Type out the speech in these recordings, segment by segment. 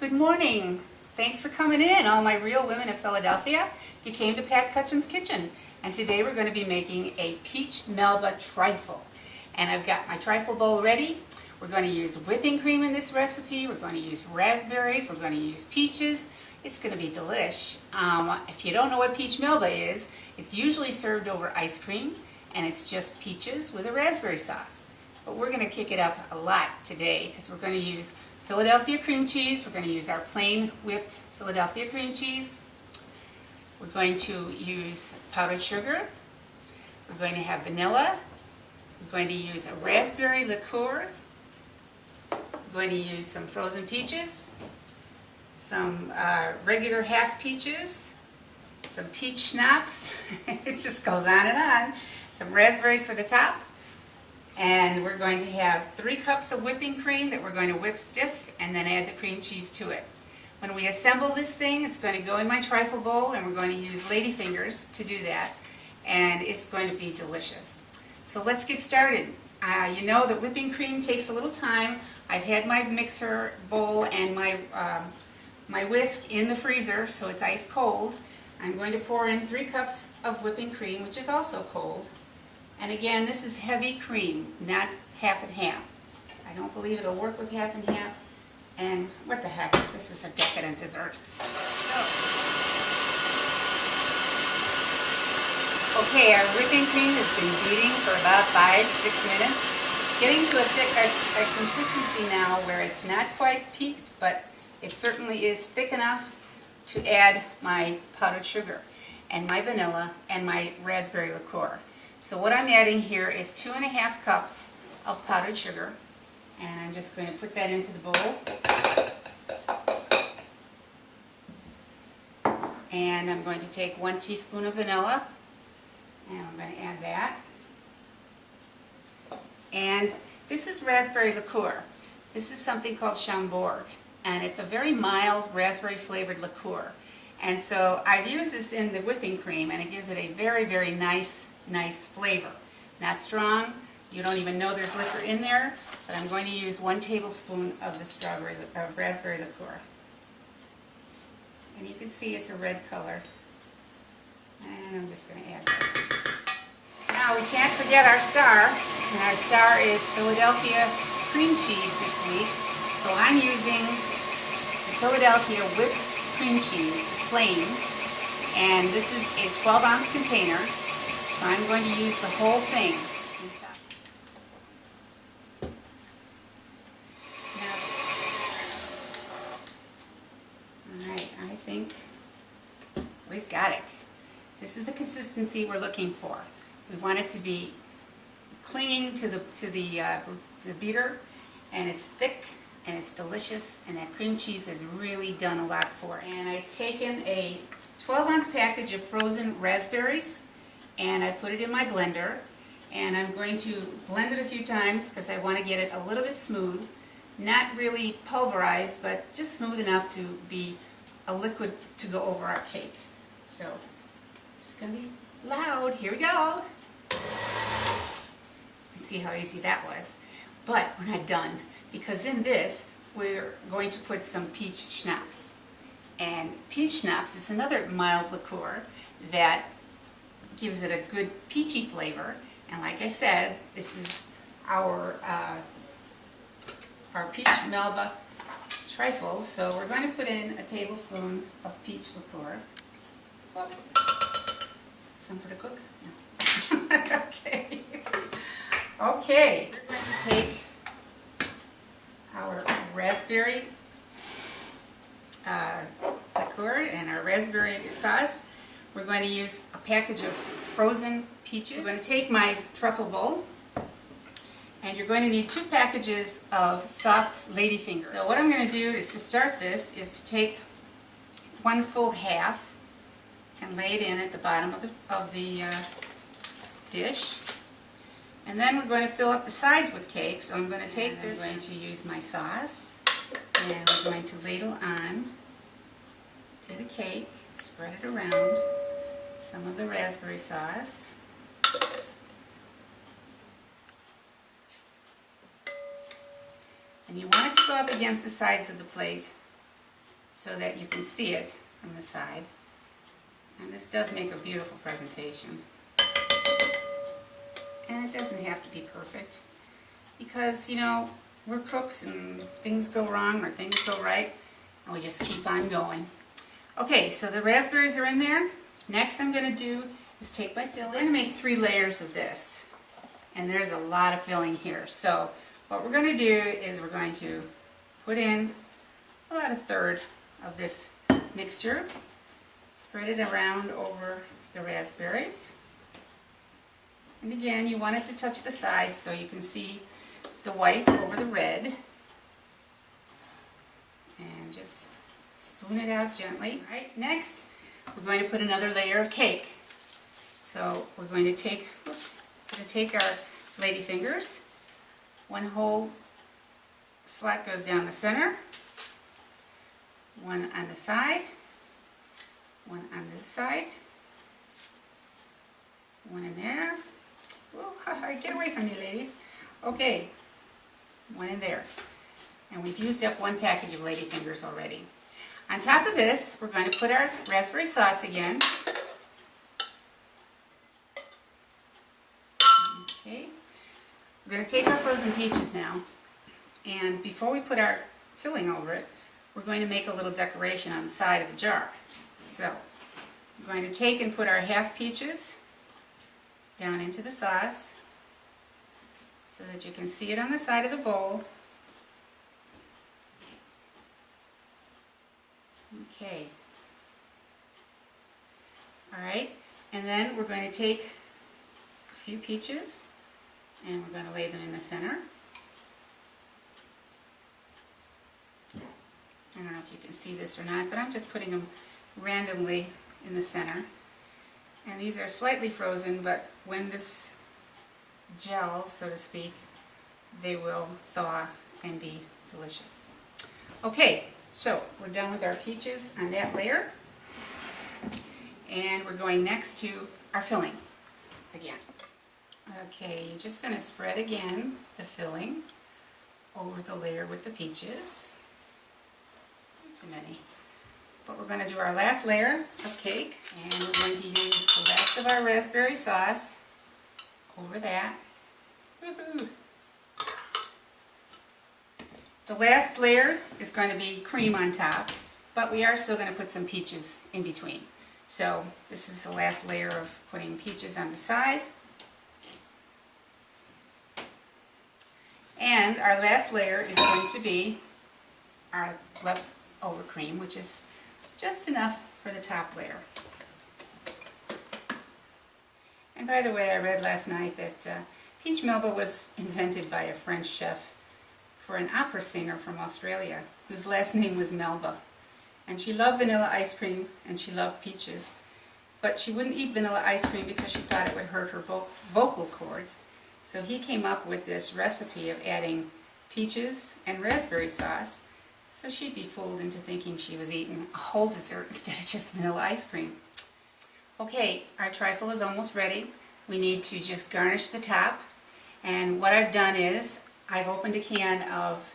Good morning. Thanks for coming in, all my real women of Philadelphia. You came to Pat Kutchins' kitchen, and today we're going to be making a peach Melba trifle. And I've got my trifle bowl ready. We're going to use whipping cream in this recipe. We're going to use raspberries. We're going to use peaches. It's going to be delish. If you don't know what peach Melba is, it's usually served over ice cream, and it's just peaches with a raspberry sauce. But we're going to kick it up a lot today because we're going to use Philadelphia cream cheese. We're going to use our plain whipped Philadelphia cream cheese. We're going to use powdered sugar. We're going to have vanilla. We're going to use a raspberry liqueur. We're going to use some frozen peaches, some regular half peaches, some peach schnapps. It just goes on and on. Some raspberries for the top. And we're going to have 3 cups of whipping cream that we're going to whip stiff and then add the cream cheese to it. When we assemble this thing, it's going to go in my trifle bowl, and we're going to use lady fingers to do that, and it's going to be delicious. So let's get started. You know that whipping cream takes a little time. I've had my mixer bowl and my whisk in the freezer, so it's ice cold. I'm going to pour in 3 cups of whipping cream, which is also cold. And again, this is heavy cream, not half and half. I don't believe it'll work with half and half. And what the heck, this is a decadent dessert. Okay, our whipping cream has been beating for about 5-6 minutes. It's getting to a consistency now where it's not quite peaked, but it certainly is thick enough to add my powdered sugar and my vanilla and my raspberry liqueur. So what I'm adding here is 2½ cups of powdered sugar, and I'm just going to put that into the bowl. And I'm going to take 1 teaspoon of vanilla, and I'm going to add that. And this is raspberry liqueur. This is something called Chambord, and it's a very mild raspberry flavored liqueur. And so I've used this in the whipping cream, and it gives it a very, very nice flavor. Not strong. You don't even know there's liquor in there, but I'm going to use 1 tablespoon of the raspberry liqueur. And you can see it's a red color. And I'm just going to add that. Now we can't forget our star, and our star is Philadelphia cream cheese this week. So I'm using the Philadelphia whipped cream cheese, the plain, and this is a 12-ounce container. So I'm going to use the whole thing inside. Alright, I think we've got it. This is the consistency we're looking for. We want it to be clinging to the beater, and it's thick and it's delicious, and that cream cheese has really done a lot for it. And I've taken a 12-ounce package of frozen raspberries, and I put it in my blender, and I'm going to blend it a few times because I want to get it a little bit smooth, not really pulverized, but just smooth enough to be a liquid to go over our cake. So it's going to be loud. Here we go. You can see how easy that was. But we're not done, because in this we're going to put some peach schnapps. And peach schnapps is another mild liqueur that gives it a good peachy flavor, and like I said, this is our peach Melba trifle. So we're going to put in a tablespoon of peach liqueur. Some for the cook? No. Okay. Okay. We're going to take our raspberry liqueur and our raspberry sauce. We're going to use a package of frozen peaches. We're going to take my truffle bowl, and you're going to need 2 packages of soft lady fingers. So what I'm going to do is, to start this, is to take 1 full half and lay it in at the bottom of the dish. And then we're going to fill up the sides with cake. So I'm going to take this, I'm going to use my sauce, and we're going to ladle on to the cake, spread it around some of the raspberry sauce. And you want it to go up against the sides of the plate so that you can see it from the side. And this does make a beautiful presentation. And it doesn't have to be perfect because, you know, we're cooks and things go wrong or things go right, and we just keep on going. Okay, so the raspberries are in there. Next I'm going to do is take my filling. I'm going to make 3 layers of this, and there's a lot of filling here. So what we're going to do is we're going to put in about 1/3 of this mixture, spread it around over the raspberries. And again, you want it to touch the sides so you can see the white over the red. And just spoon it out gently. All right, next, we're going to put another layer of cake. So we're going to take, our lady fingers. One whole slat goes down the center, one on the side, one on this side, one in there. Whoa, get away from me, ladies. Okay, one in there. And we've used up 1 package of ladyfingers already. On top of this, we're going to put our raspberry sauce again. Okay. We're going to take our frozen peaches now, and before we put our filling over it, we're going to make a little decoration on the side of the jar. So, we're going to take and put our half peaches down into the sauce so that you can see it on the side of the bowl. Okay. Alright, and then we're going to take a few peaches and we're going to lay them in the center. I don't know if you can see this or not, but I'm just putting them randomly in the center. And these are slightly frozen, but when this gels, so to speak, they will thaw and be delicious. Okay, so we're done with our peaches on that layer. And we're going next to our filling again. Okay, you're just going to spread again the filling over the layer with the peaches. Not too many. But we're going to do our last layer of cake, and we're going to use the last of our raspberry sauce over that. Woohoo! The last layer is going to be cream on top, but we are still going to put some peaches in between. So this is the last layer of putting peaches on the side. And our last layer is going to be our leftover cream, which is just enough for the top layer. And by the way, I read last night that peach Melba was invented by a French chef for an opera singer from Australia whose last name was Melba. And she loved vanilla ice cream and she loved peaches, but she wouldn't eat vanilla ice cream because she thought it would hurt her vocal cords. So he came up with this recipe of adding peaches and raspberry sauce, so she'd be fooled into thinking she was eating a whole dessert instead of just vanilla ice cream. Okay, our trifle is almost ready. We need to just garnish the top. And what I've done is, I've opened a can of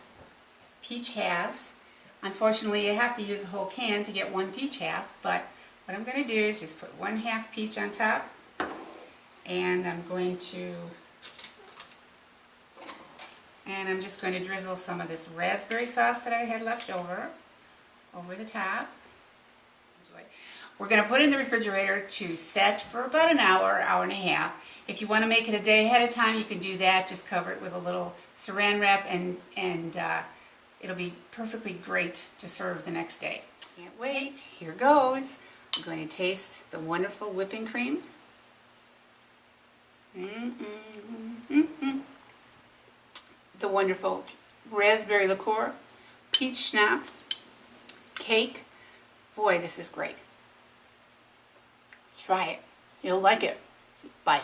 peach halves. Unfortunately, you have to use a whole can to get 1 peach half, but what I'm going to do is just put 1/2 peach on top, and I'm just going to drizzle some of this raspberry sauce that I had left over the top. Enjoy. We're going to put it in the refrigerator to set for about an hour, hour and a half. If you want to make it a day ahead of time, you can do that. Just cover it with a little saran wrap, and it'll be perfectly great to serve the next day. Can't wait. Here goes. I'm going to taste the wonderful whipping cream. The wonderful raspberry liqueur, peach schnapps, cake. Boy, this is great. Try it. You'll like it. Bye.